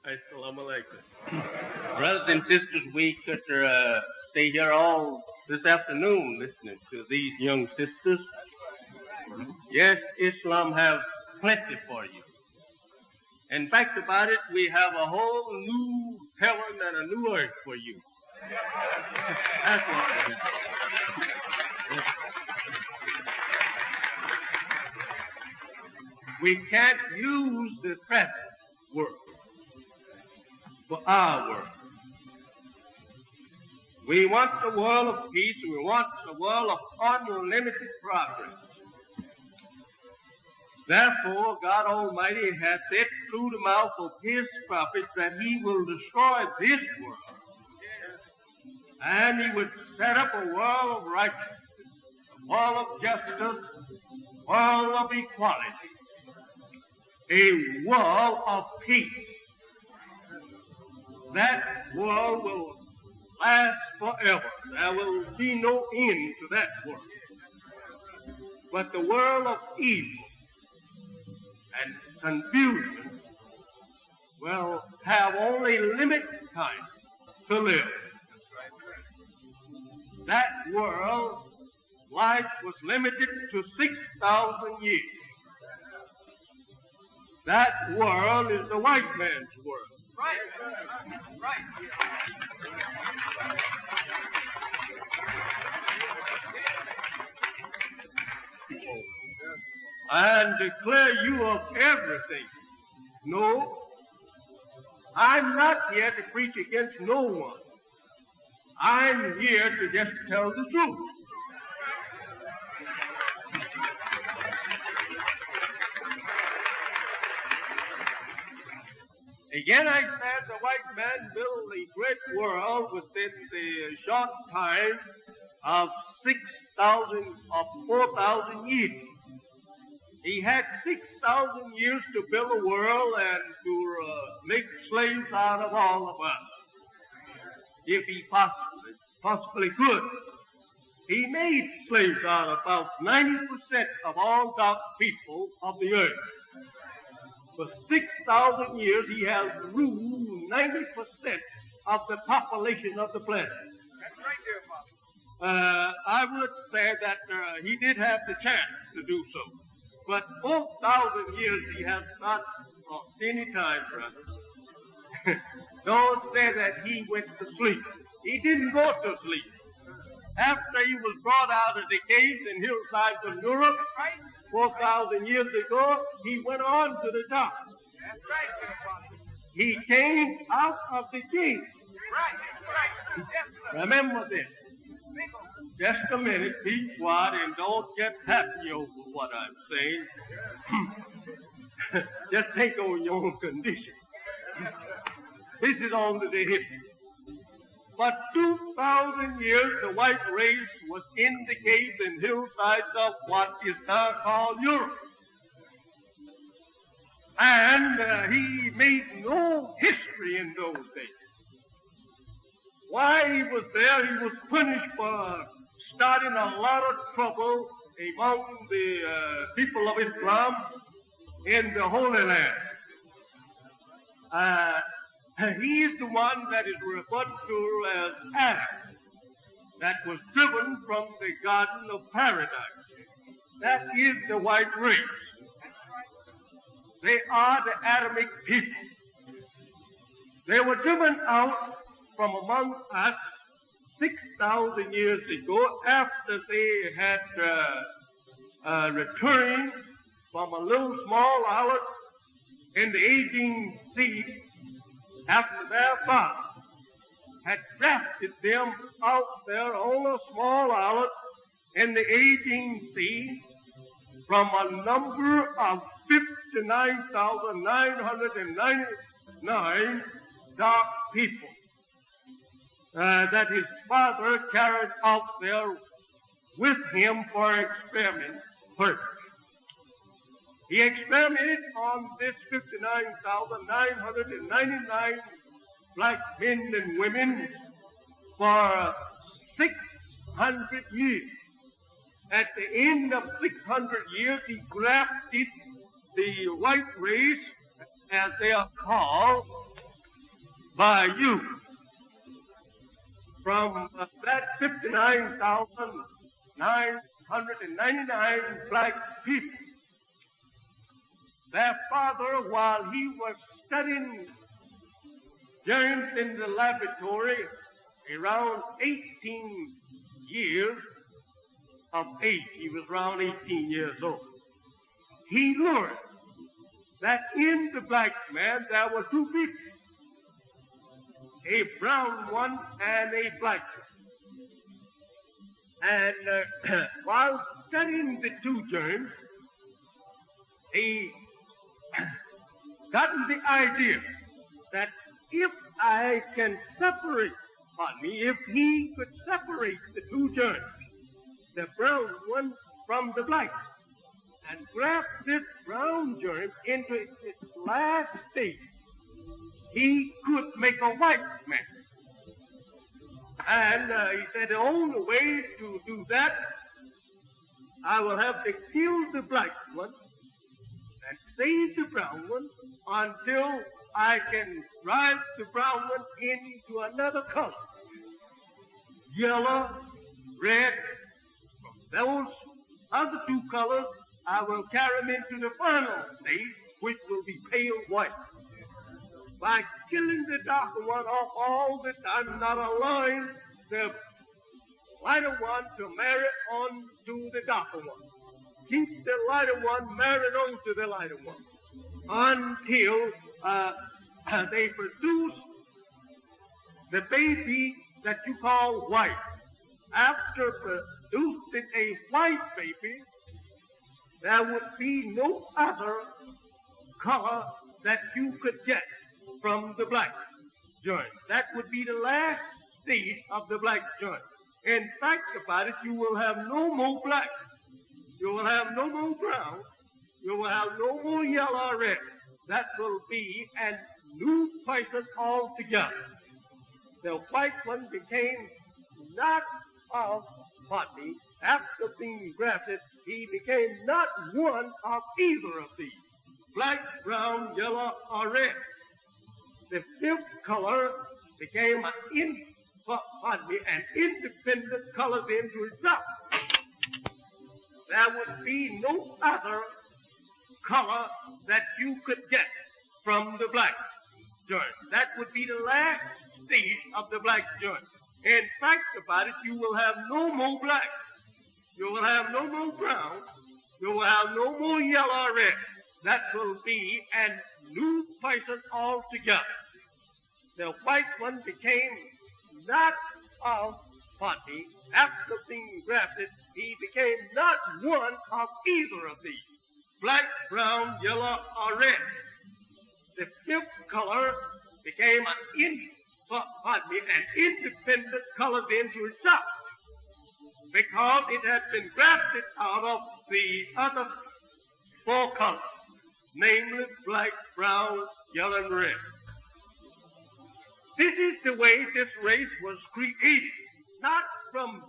Assalamu alaikum. Brothers and sisters, we could stay here all this afternoon listening to these young sisters. Yes, Islam has plenty for you. In fact about it, we have a whole new heaven and a new earth for you. That's what we have. We can't use the present world for our world. We want the world of peace. We want the world of unlimited progress. Therefore, God Almighty has said through the mouth of his prophets that he will destroy this world. And he would set up a world of righteousness, a world of justice, a world of equality, a world of peace. That world will last forever. There will be no end to that world. But the world of evil and confusion will have only limited time to live. That world, life was limited to 6,000 years. That world is the white man's world. Right. And declare you of everything. No, I'm not here to preach against no one. I'm here to just tell the truth. Again, I said the white man built a great world within the short time of 4,000 years. He had 6,000 years to build a world and to make slaves out of all of us, if he possibly could. He made slaves out of about 90% of all God's people of the earth. For 6,000 years, he has ruled 90% of the population of the planet. That's right there, Father. I would say that he did have the chance to do so. But 4,000 years he has not lost any time, brother. Don't say that he went to sleep. He didn't go to sleep. After he was brought out of the caves and hillsides of Europe, 4,000 years ago, he went on to the top. That's right there, Father. He came out of the cave. Right. Yes, Remember this. Just a minute, be quiet and don't get happy over what I'm saying. Just think on your own condition. This is only the history. For 2,000 years, the white race was in the caves and hillsides of what is now called Europe. And he made no history in those days. While he was there, he was punished for starting a lot of trouble among the people of Islam in the Holy Land. He is the one that is referred to as Adam, that was driven from the Garden of Paradise. That is the white race. They are the Adamic people. They were driven out from among us 6,000 years ago after they had returned from a little small island in the Aegean Sea after their father had drafted them out there on a small island in the Aegean Sea from a number of 59,999 dark people that his father carried out there with him for experiment purpose. He experimented on this 59,999 black men and women for 600 years. At the end of 600 years, he grafted the white race, as they are called, by you from that 59,999 black people. Their father, while he was studying germs in the laboratory, around 18 years of age, he was around 18 years old, he learned that in the black man there were two people, a brown one and a black one. And while studying the two germs, he gotten the idea that if I can separate, if he could separate the two germs, the brown one from the black, and graft this brown germ into its last stage, he could make a white man. And he said, the only way to do that, I will have to kill the black one and save the brown one until I can drive the brown one into another color. Yellow, red, from those other two colors, I will carry them into the final stage, which will be pale white. By killing the darker one off all the time, not allowing the lighter one to marry on to the darker one. Keep the lighter one married on to the lighter one until they produce the baby that you call white. After producing a white baby, there would be no other color that you could get from the black germ. That would be the last stage of the black germ. In fact about it, you will have no more black. You will have no more brown. You will have no more yellow or red. That will be a new person altogether. The white one became not of body. After being grafted, he became not one of either of these, black, brown, yellow, or red. The fifth color became an independent color into itself. There would be no other color that you could get from the black germ. That would be the last stage of the black germ. In fact about it, you will have no more black. You will have no more brown. You will have no more yellow or red. That will be a new person altogether. The white one became not of body. After being grafted, he became not one of either of these, black, brown, yellow, or red. The fifth color became an independent color into itself, because it had been grafted out of the other four colors, namely black, brown, yellow, and red. This is the way this race was created, not from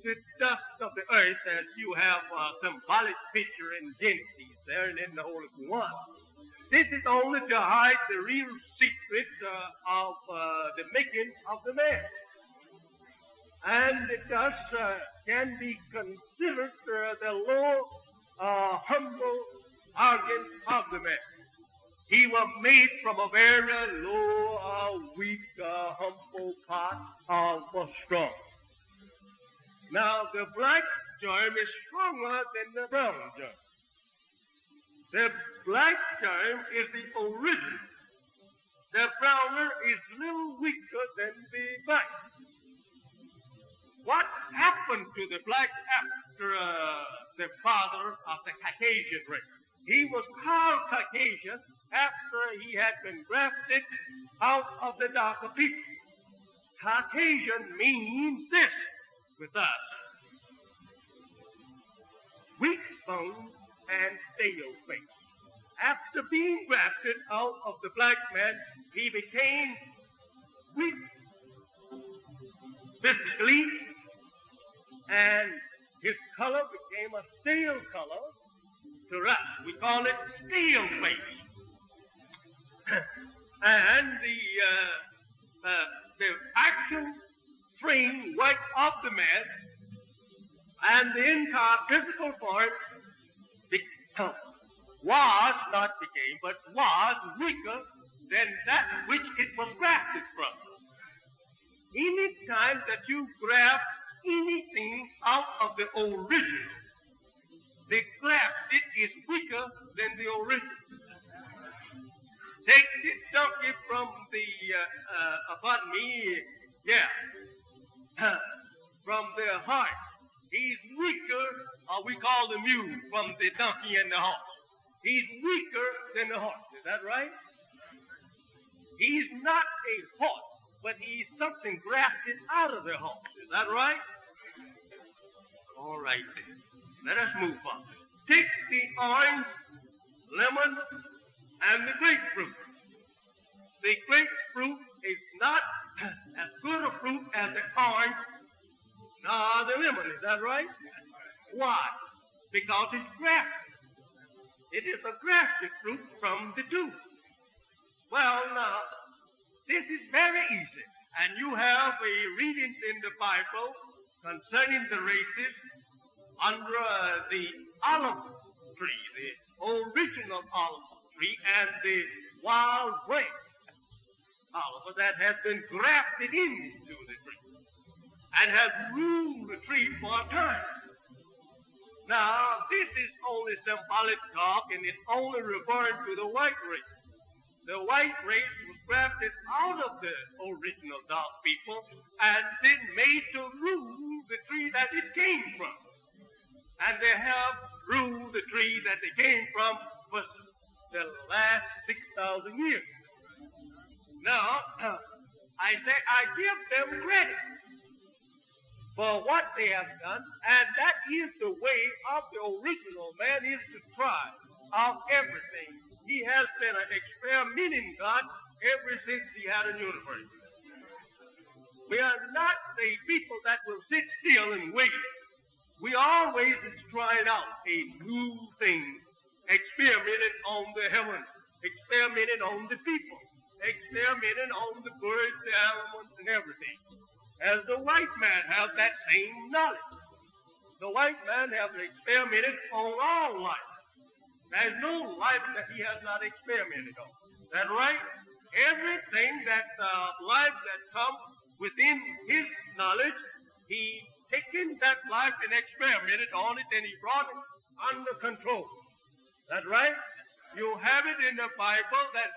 the dust of the earth, as you have a symbolic picture in Genesis there and in the Holy Quran. This is only to hide the real secret of the making of the man. And it thus can be considered the low, humble organ of the man. He was made from a very low, weak, humble part of a strong. Now, the black germ is stronger than the brown germ. The black germ is the original. The browner is a little weaker than the black. What happened to the black after the father of the Caucasian race? He was called Caucasian after he had been grafted out of the darker people. Caucasian means this with us: weak bone and stale face. After being grafted out of the black man, he became weak physically, and his color became a stale color. To us, we call it stale face. And the the action frame work of the man and the entire physical form was not became, but was weaker than that which it was grafted from. Any time that you graft anything out of the original, the grafted is weaker than the original. Take this donkey from from the horse. He's weaker, or we call the mule, from the donkey and the horse. He's weaker than the horse. Is that right? He's not a horse, but he's something grafted out of the horse. Is that right? All right, then. Let us move on. Take the orange, lemon, and the grapefruit. The grapefruit is not as good a fruit as the orange nor the lemon. Is that right? Why? Because it's grafted. It is a grafted fruit from the two. Well, now, this is very easy. And you have a reading in the Bible concerning the races under the olive tree, the original olive tree, and the wild grape olive that has been grafted into the tree and has ruled the tree for a time. Now, this is only symbolic talk, and it's only referring to the white race. The white race was grafted out of the original dark people and then made to rule the tree that it came from. And they have ruled the tree that they came from for the last 6,000 years. Now, I give them credit for what they have done, and that is the way of the original man, is to try of everything. He has been an experimenting God ever since he had a universe. We are not the people that will sit still and wait. We always is trying out a new thing, experimenting on the heavens, experimenting on the people, experimenting on the birds, the animals, and everything. As the white man has that same knowledge. The white man has experimented on all life. There's no life that he has not experimented on. Is that right? Everything that life that comes within his knowledge, he taken that life and experimented on it, and he brought it under control. Is that right? You have it in the Bible that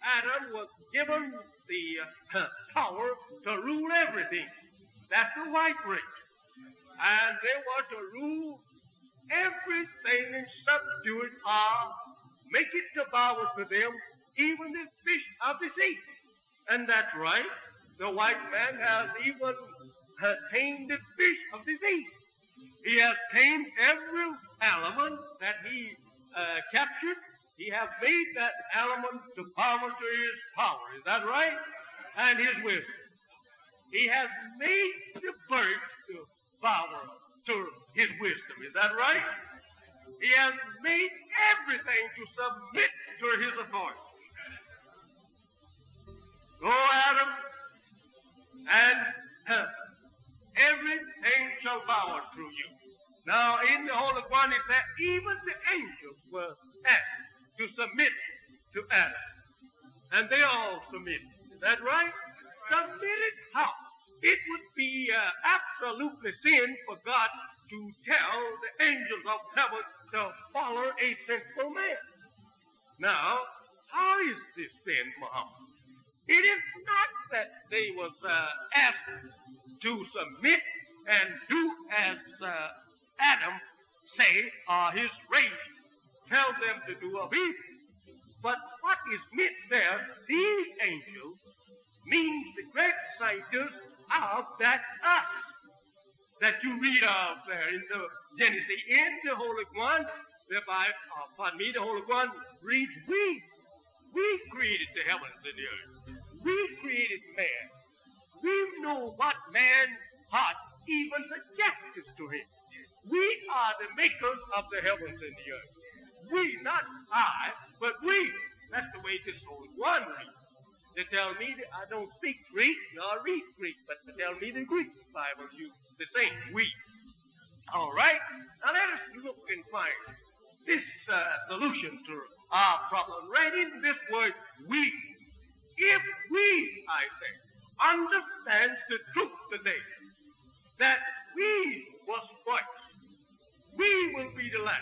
Adam was given the power to rule everything. That's the white race. And they were to rule everything and subdue it, make it to bow to them, even the fish of the sea. And that's right. The white man has even tamed the fish of the sea. He has tamed every element that he captured. He has made that element to bow to his power. Is that right? And his wisdom. He has made the birds to bow to his wisdom. Is that right? He has made everything to submit to his authority. Go, Adam, and everything shall bow to you. Now, in the Holy One, it said even the angels were asked to submit to Adam. And they all submitted. Is that right? Submitted how? It would be absolutely sin for God to tell the angels of heaven to follow a sinful man. Now, how is this sin, Muhammad? It is not that they was asked to submit and do as Adam say, or his race tell them to do of evil. But what is meant there, these angels, means the great scientists of that us that you read of there in the Genesis. In the Holy One, the Holy One reads, we created the heavens and the earth. We created man. We know what man's heart even suggests to him. We are the makers of the heavens and the earth. We, not I, but we. That's the way this Holy One reads. They tell me that I don't speak Greek nor read Greek, but they tell me the Greek Bible use the same, we. All right? Now let us look and find this solution to our problem right in this word, we. If we, I say, understand the truth today, that we was first, we will be the last.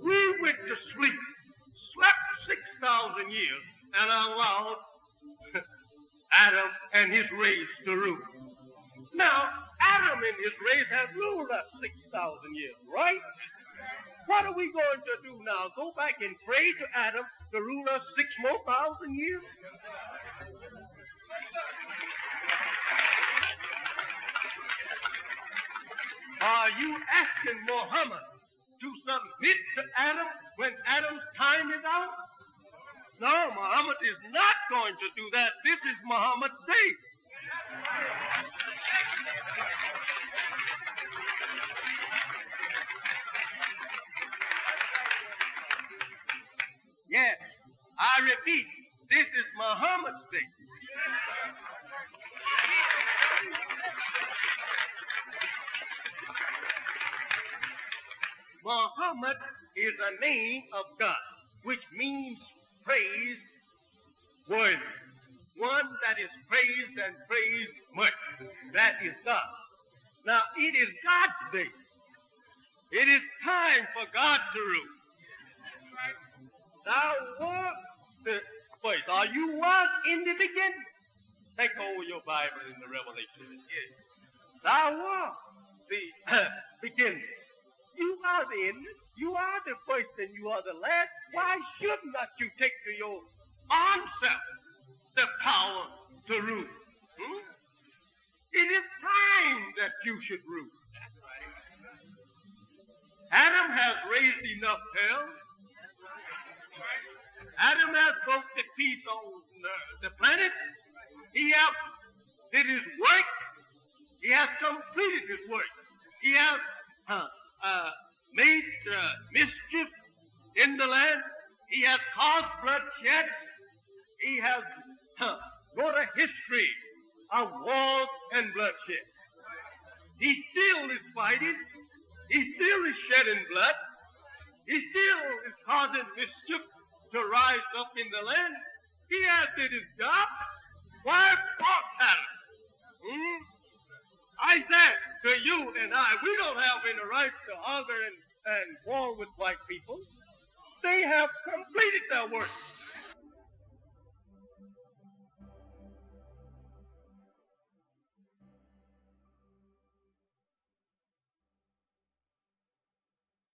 We went to sleep, slept 6,000 years, and allowed Adam and his race to rule. Now, Adam and his race have ruled us 6,000 years, right? What are we going to do now? Go back and pray to Adam to rule us 6,000 more years? Are you asking Muhammad to submit to Adam when Adam's time is out? No, Muhammad is not going to do that. This is Muhammad's day. Yes, I repeat, this is Muhammad's day. Muhammad is a name of God, which means praise worthy. One that is praised and praised much. That is God. Now, it is God's day. It is time for God to rule. Thou wert the first. Are you was in the beginning? Take over your Bible in the Revelation. Yes. Thou wert the beginning. You are the end. You are the first and you are the last. Why should not you take to your own self the power to rule? It is time that you should rule. Adam has raised enough hell. Adam has broke the peace on the planet. He has did his work. He has completed his work. He has made mischief in the land. He has caused bloodshed. He has wrote a history of wars and bloodshed. He still is fighting. He still is shedding blood. He still is causing mischief to rise up in the land. He has did his job. Why fault Adam? I said to you and I, we don't have any right to argue and war with white people. They have completed their work.